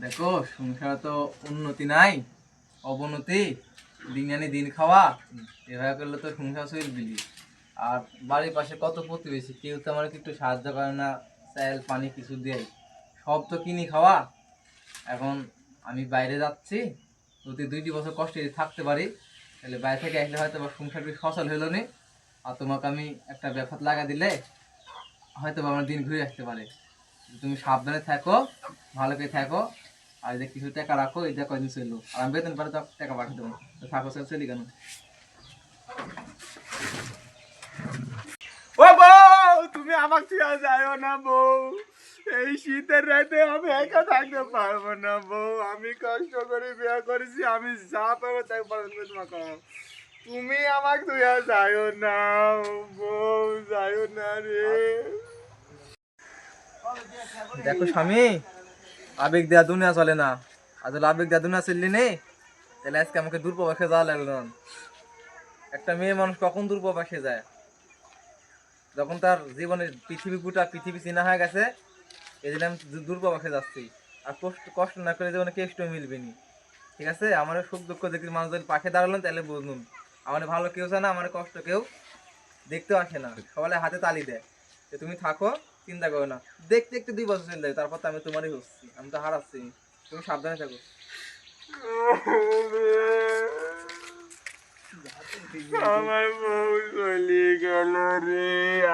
দেখো, সংসারে তো উন্নতি নাই, অবনতি, দিন আনি দিন খাওয়া। এভাবে করলে তো সংসার চলবিলি। আর বাড়ির পাশে কত প্রতিবেশী, কেউ তো আমার একটু সাহায্য করে না, চাল পানি কিছু দেয়। সব তো কিনি খাওয়া। এখন আমি বাইরে যাচ্ছি, যদি 2টি বছর কষ্টে যদি থাকতে পারি, তাহলে বাইরে থেকে আসলে হয়তো বা সংসারটি সচল হইল নি। আর তোমাকে আমি একটা ব্যাপার লাগা দিলে হয়তো বা আমার দিন ঘুরে আসতে পারে। তুমি সাবধানে থাকো, ভালো করে থাকো। আর যে কিছু টাকা রাখো, এটা কয়দিন চললো, আর আমি বেতন পারে তো টাকা পাঠিয়ে দেবো। তো থাকো, চলি কেন? ও বউ, তুমি আমাকে ছেড়ে যাও না বউ। এই শীতের রাতে আমি একা থাকতে পারবো না বউ। আমি কষ্ট করে বিয়ে করেছি, আমি যা পাবো তাই পালন করে তোমাকে। তুমি আমাকে ছেড়ে যাও না বউ, যাও না রে। দেখো স্বামী, আবেগ দেওয়া দুনিয়া চলে না। আর যদি আবেগ দেওয়া দুনিয়া চললি নেই, তাহলে আজকে আমাকে দূরপ্রবাসে যাওয়া লাগলো না। একটা মেয়ে মানুষ কখন দূরপ্রবাসে যায়? যখন তার জীবনের পৃথিবী গোটা পৃথিবী চেনা হয়ে গেছে, এই জন্য আমি দূরপ্রবাসে যাচ্ছি। আর কষ্ট কষ্ট না করে জীবনে কেষ্ট মিলবে নি। ঠিক আছে, আমার সুখ দুঃখ দেখি মানুষ যদি পাশে দাঁড়ালেন, তাহলে বুঝুন আমার ভালো কেউ চায় না, আমার কষ্ট কেউ দেখতেও আসে না, সবাই হাতে তালি দেয়। যে তুমি থাকো, চিন্তা করো না। দেখতে দেখতে 2 বছর চলে যায়, তারপর তো আমি তোমারই হচ্ছি, আমি তো হারাচ্ছি। তুমি সাবধানে থাকো। আমার বউ চলে গেল রে।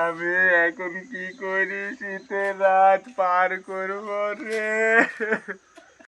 আমি এখন কি করি, শীতের রাত পার করবো রে।